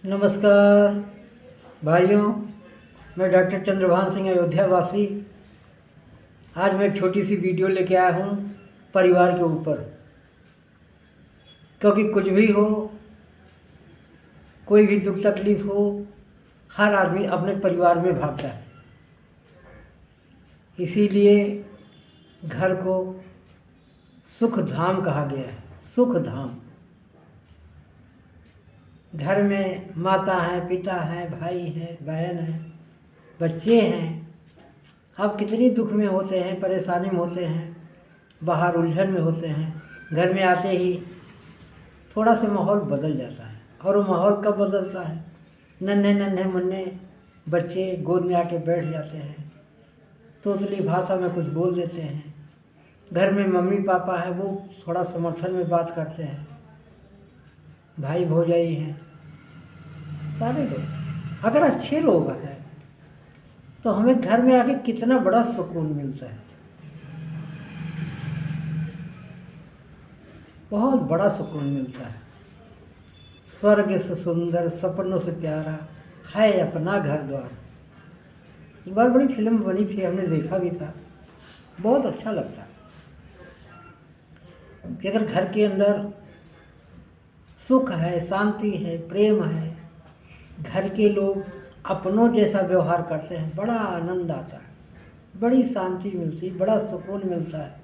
नमस्कार भाइयों, मैं डॉक्टर चंद्रभान सिंह अयोध्या वासी। आज मैं एक छोटी सी वीडियो लेके आया हूँ परिवार के ऊपर। क्योंकि कुछ भी हो, कोई भी दुख तकलीफ हो, हर आदमी अपने परिवार में भागता है। इसीलिए घर को सुख धाम कहा गया है। सुख धाम। घर में माता है, पिता है, भाई है, बहन है, बच्चे हैं। अब कितनी दुख में होते हैं, परेशानी में होते हैं, बाहर उलझन में होते हैं। घर में आते ही थोड़ा सा माहौल बदल जाता है। और वो माहौल कब बदलता है? नन्हे नन्हे मुन्ने बच्चे गोद में आके बैठ जाते हैं, तोतली भाषा में कुछ बोल देते हैं। घर में मम्मी पापा है, वो थोड़ा समर्थन में बात करते हैं। भाई भौजाई हैं, सारे लोग अगर अच्छे लोग हैं तो हमें घर में आके कितना बड़ा सुकून मिलता है। बहुत बड़ा सुकून मिलता है। स्वर्ग से सुंदर, सपनों से प्यारा है अपना घर द्वार। एक बार बड़ी फिल्म बनी थी, हमने देखा भी था। बहुत अच्छा लगता है कि अगर घर के अंदर सुख है, शांति है, प्रेम है, घर के लोग अपनों जैसा व्यवहार करते हैं, बड़ा आनंद आता है, बड़ी शांति मिलती, बड़ा सुकून मिलता है।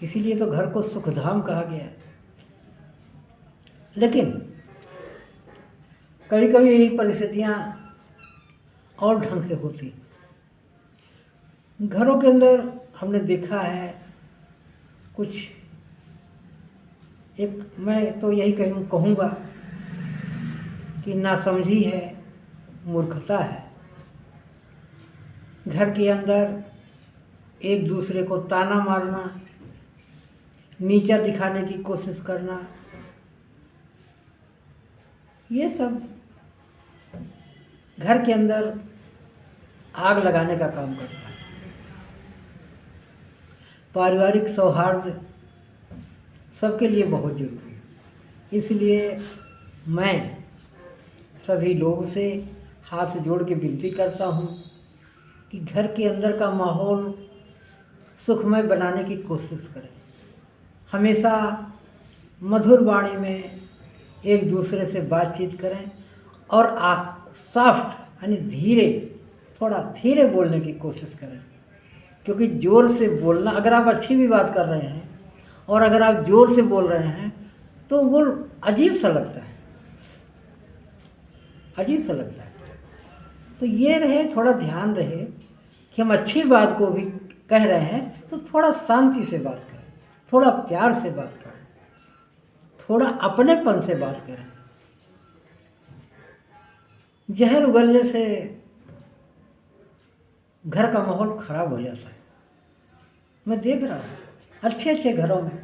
इसीलिए तो घर को सुखधाम कहा गया है। लेकिन कभी कभी यही परिस्थितियाँ और ढंग से होती। घरों के अंदर हमने देखा है कुछ, एक मैं तो यही कहूँगा कि नासमझी है, मूर्खता है। घर के अंदर एक दूसरे को ताना मारना, नीचा दिखाने की कोशिश करना, ये सब घर के अंदर आग लगाने का काम करता है। पारिवारिक सौहार्द सबके लिए बहुत ज़रूरी है। इसलिए मैं सभी लोगों से हाथ जोड़ के विनती करता हूँ कि घर के अंदर का माहौल सुखमय बनाने की कोशिश करें। हमेशा मधुर वाणी में एक दूसरे से बातचीत करें और सॉफ्ट यानी धीरे, थोड़ा धीरे बोलने की कोशिश करें। क्योंकि ज़ोर से बोलना, अगर आप अच्छी भी बात कर रहे हैं और अगर आप ज़ोर से बोल रहे हैं तो वो अजीब सा लगता है, अजीब सा लगता है। तो ये रहे, थोड़ा ध्यान रहे कि हम अच्छी बात को भी कह रहे हैं तो थोड़ा शांति से बात करें, थोड़ा प्यार से बात करें, थोड़ा अपनेपन से बात करें। जहर उगलने से घर का माहौल खराब हो जाता है। मैं देख रहा हूँ अच्छे अच्छे घरों में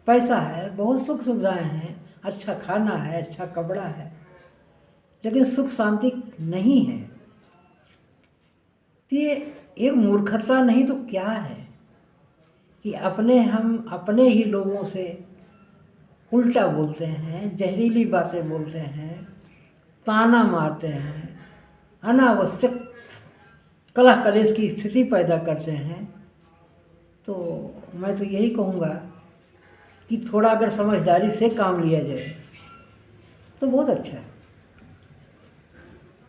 पैसा है, बहुत सुख सुविधाएं हैं, अच्छा खाना है, अच्छा कपड़ा है, लेकिन सुख शांति नहीं है। तो ये एक मूर्खता नहीं तो क्या है कि हम अपने ही लोगों से उल्टा बोलते हैं, जहरीली बातें बोलते हैं, ताना मारते हैं, अनावश्यक कलह कलेश की स्थिति पैदा करते हैं। तो मैं तो यही कहूँगा कि थोड़ा अगर समझदारी से काम लिया जाए तो बहुत अच्छा है।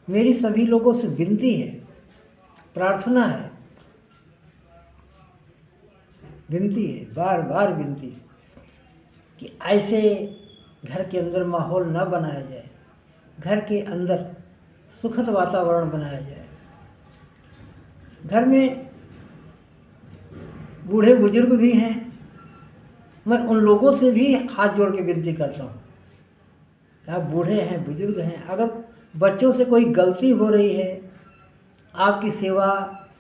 मेरी सभी लोगों से विनती है, प्रार्थना है, विनती है, बार बार विनती कि ऐसे घर के अंदर माहौल न बनाया जाए। घर के अंदर सुखद वातावरण बनाया जाए। घर में बूढ़े बुजुर्ग भी हैं, मैं उन लोगों से भी हाथ जोड़ के विनती करता हूँ। आप बूढ़े हैं, बुजुर्ग हैं, अगर बच्चों से कोई गलती हो रही है, आपकी सेवा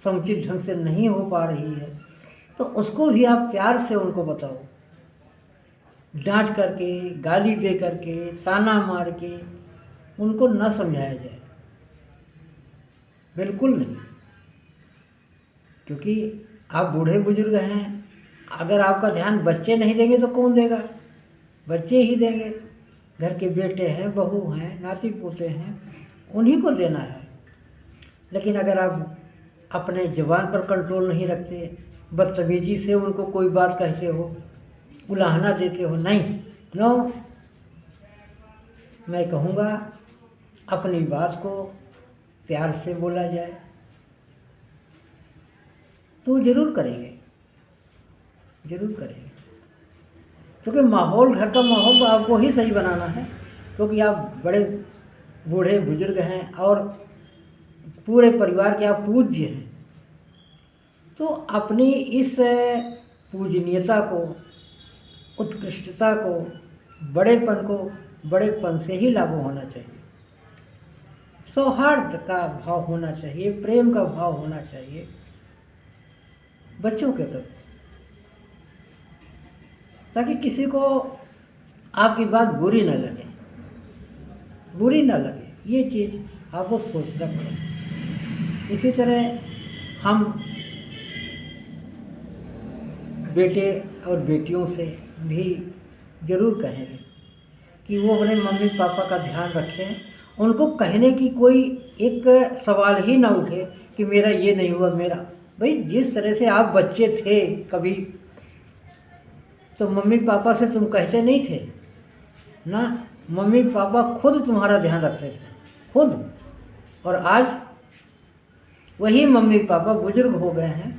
समुचित ढंग से नहीं हो पा रही है, तो उसको भी आप प्यार से उनको बताओ। डांट करके, गाली दे करके, ताना मार के उनको न समझाया जाए, बिल्कुल नहीं। क्योंकि आप बूढ़े बुजुर्ग हैं, अगर आपका ध्यान बच्चे नहीं देंगे तो कौन देगा? बच्चे ही देंगे। घर के बेटे हैं, बहू हैं, नाती पोते हैं, उन्हीं को देना है। लेकिन अगर आप अपने ज़ुबान पर कंट्रोल नहीं रखते, बदतमीजी से उनको कोई बात कहते हो, उलाहना देते हो, नहीं, नो, मैं कहूँगा अपनी बात को प्यार से बोला जाए तो ज़रूर करेंगे, ज़रूर करेंगे। क्योंकि माहौल, घर का माहौल तो आपको ही सही बनाना है, क्योंकि आप बड़े बूढ़े बुजुर्ग हैं और पूरे परिवार के आप पूज्य हैं। तो अपनी इस पूजनीयता को, उत्कृष्टता को, बड़ेपन को बड़ेपन से ही लागू होना चाहिए। सौहार्द का भाव होना चाहिए, प्रेम का भाव होना चाहिए बच्चों के प्रति, ताकि किसी को आपकी बात बुरी न लगे, बुरी न लगे। ये चीज़ आपको सोचना पड़ेगा। इसी तरह हम बेटे और बेटियों से भी ज़रूर कहेंगे कि वो अपने मम्मी पापा का ध्यान रखें। उनको कहने की कोई एक सवाल ही ना उठे कि मेरा ये नहीं हुआ, मेरा। भाई जिस तरह से आप बच्चे थे कभी, तो मम्मी पापा से तुम कहते नहीं थे ना, मम्मी पापा खुद तुम्हारा ध्यान रखते थे, खुद। और आज वही मम्मी पापा बुजुर्ग हो गए हैं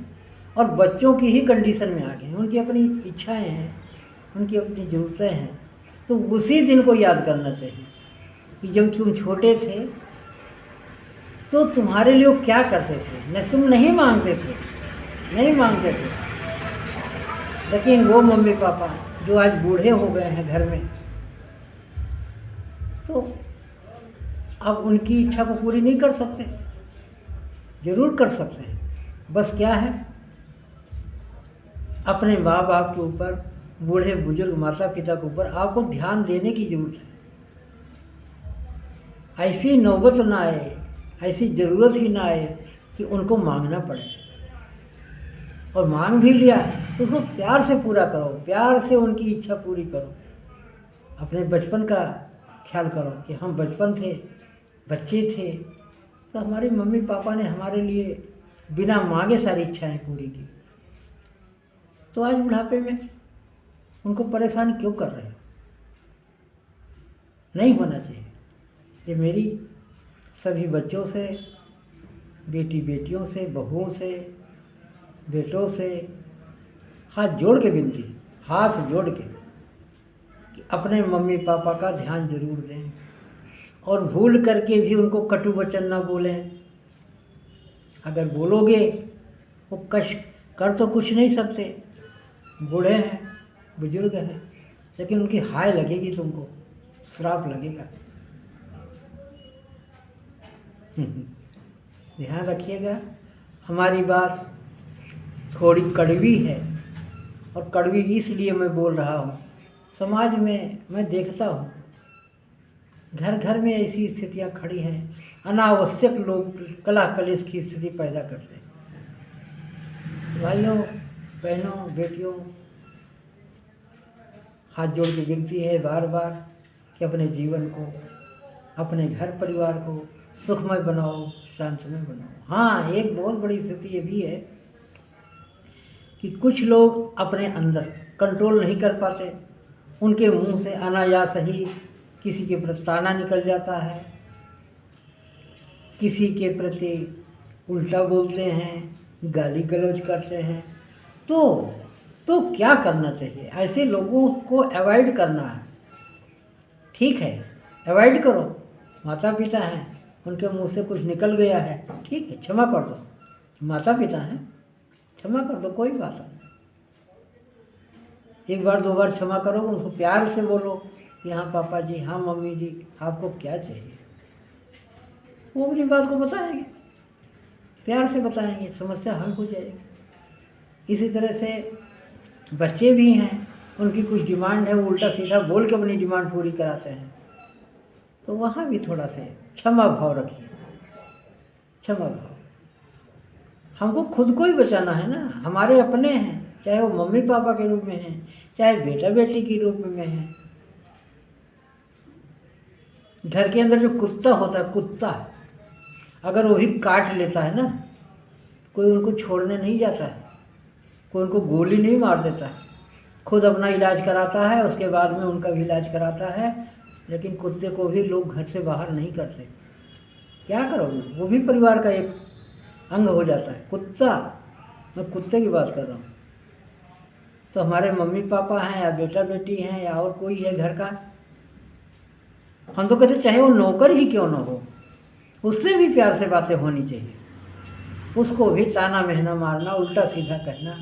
और बच्चों की ही कंडीशन में आ गए हैं। उनकी अपनी इच्छाएं हैं, उनकी अपनी ज़रूरतें हैं। तो उसी दिन को याद करना चाहिए कि जब तुम छोटे थे तो तुम्हारे लिए वो क्या करते थे। न तुम नहीं मांगते थे, नहीं मांगते थे, लेकिन वो मम्मी पापा जो आज बूढ़े हो गए हैं घर में, तो अब उनकी इच्छा को पूरी नहीं कर सकते। ज़रूर कर सकते हैं, बस क्या है, अपने माँ बाप के ऊपर, बूढ़े बुजुर्ग माता पिता के ऊपर आपको ध्यान देने की ज़रूरत है। ऐसी नौबत ना आए, ऐसी ज़रूरत ही ना आए कि उनको मांगना पड़े। और मांग भी लिया तो उसको प्यार से पूरा करो, प्यार से उनकी इच्छा पूरी करो। अपने बचपन का ख्याल करो कि हम बचपन थे, बच्चे थे, तो हमारे मम्मी पापा ने हमारे लिए बिना मांगे सारी इच्छाएं पूरी की। तो आज बुढ़ापे में उनको परेशान क्यों कर रहे हो? नहीं होना चाहिए। ये मेरी सभी बच्चों से, बेटी बेटियों से, बहुओं से, बेटों से हाथ जोड़ के विनती, हाथ जोड़ के, कि अपने मम्मी पापा का ध्यान जरूर दें और भूल करके भी उनको कटु वचन ना बोलें। अगर बोलोगे, वो कष्ट कर तो कुछ नहीं सकते, बूढ़े हैं, बुजुर्ग हैं, लेकिन उनकी हाय लगेगी, तुमको श्राप लगेगा। ध्यान रखिएगा। हमारी बात थोड़ी कड़वी है, और कड़वी इसलिए मैं बोल रहा हूँ, समाज में मैं देखता हूँ घर घर में ऐसी स्थितियाँ खड़ी हैं, अनावश्यक लोग कलह कलेश की स्थिति पैदा करते हैं। भाइयों बहनों बेटियों, हाथ जोड़ के विनती है बार बार कि अपने जीवन को, अपने घर परिवार को सुखमय बनाओ, शांतिमय बनाओ। हाँ, एक बहुत बड़ी स्थिति ये भी है कि कुछ लोग अपने अंदर कंट्रोल नहीं कर पाते, उनके मुंह से अनायास ही किसी के प्रति ताना निकल जाता है, किसी के प्रति उल्टा बोलते हैं, गाली गलौज करते हैं। तो क्या करना चाहिए? ऐसे लोगों को अवॉइड करना है। ठीक है, अवॉइड करो। माता पिता हैं, उनके मुंह से कुछ निकल गया है, ठीक है, क्षमा कर दो। माता पिता हैं, क्षमा कर दो, कोई बात नहीं। एक बार दो बार क्षमा करो, उनको प्यार से बोलो कि हाँ पापा जी, हाँ मम्मी जी, आपको क्या चाहिए। वो अपनी बात को बताएंगे, प्यार से बताएंगे, समस्या हल हो जाएगी। इसी तरह से बच्चे भी हैं, उनकी कुछ डिमांड है, वो उल्टा सीधा बोल के अपनी डिमांड पूरी कराते हैं। तो वहाँ भी थोड़ा से क्षमा भाव रखिए, क्षमा भाव। हमको खुद को ही बचाना है ना, हमारे अपने हैं, चाहे वो मम्मी पापा के रूप में हैं, चाहे बेटा बेटी के रूप में हैं, घर के अंदर जो कुत्ता होता है, कुत्ता, अगर वो भी काट लेता है ना, कोई उनको छोड़ने नहीं जाता है, कोई उनको गोली नहीं मार देता है, खुद अपना इलाज कराता है, उसके बाद में उनका भी इलाज कराता है। लेकिन कुत्ते को भी लोग घर से बाहर नहीं करते। क्या करोगे, वो भी परिवार का एक अंग हो जाता है कुत्ता। मैं कुत्ते की बात कर रहा हूँ। तो हमारे मम्मी पापा हैं या बेटा बेटी हैं या और कोई है घर का, हम तो कहते चाहे वो नौकर ही क्यों ना हो, उससे भी प्यार से बातें होनी चाहिए। उसको भी ताना महना मारना, उल्टा सीधा कहना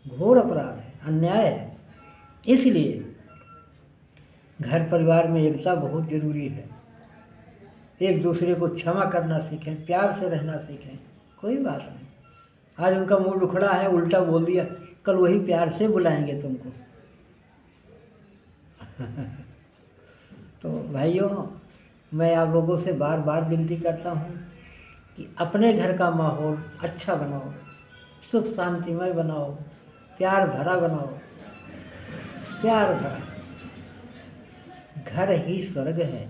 घोर अपराध है, अन्याय है। इसलिए घर परिवार में एकता बहुत जरूरी है। एक दूसरे को क्षमा करना सीखें, प्यार से रहना सीखें। कोई बात नहीं, आज उनका मूड उखड़ा है, उल्टा बोल दिया, कल वही प्यार से बुलाएंगे तुमको। तो भाइयों, मैं आप लोगों से बार बार विनती करता हूँ कि अपने घर का माहौल अच्छा बनाओ, सुख शांतिमय बनाओ, प्यार भरा बनाओ। प्यार भरा घर ही स्वर्ग है,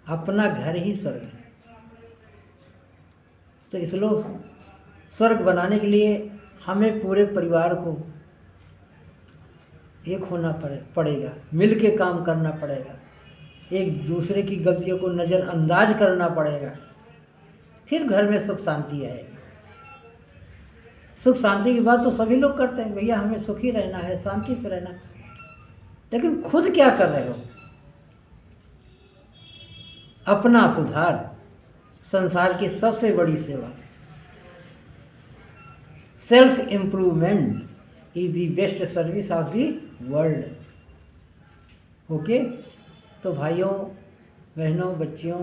अपना घर ही स्वर्ग है। तो इसलिए स्वर्ग बनाने के लिए हमें पूरे परिवार को एक होना पड़ेगा, मिल के काम करना पड़ेगा, एक दूसरे की गलतियों को नज़रअंदाज करना पड़ेगा। फिर घर में सुख शांति आएगी। सुख शांति की बात तो सभी लोग करते हैं, भैया हमें सुखी रहना है, शांति से रहना। लेकिन खुद क्या कर रहे हो? अपना सुधार संसार की सबसे बड़ी सेवा। Self improvement is the best service of the world. Okay. तो भाइयों बहनों, बच्चियों,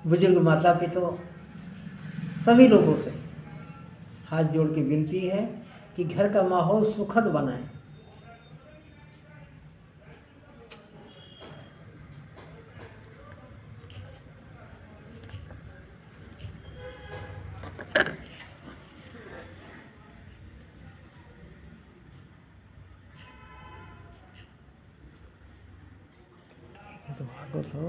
बुजुर्ग, माता पिता, सभी लोगों से हाथ जोड़ के विनती है कि घर का माहौल सुखद बनाएं। तो भागो तो।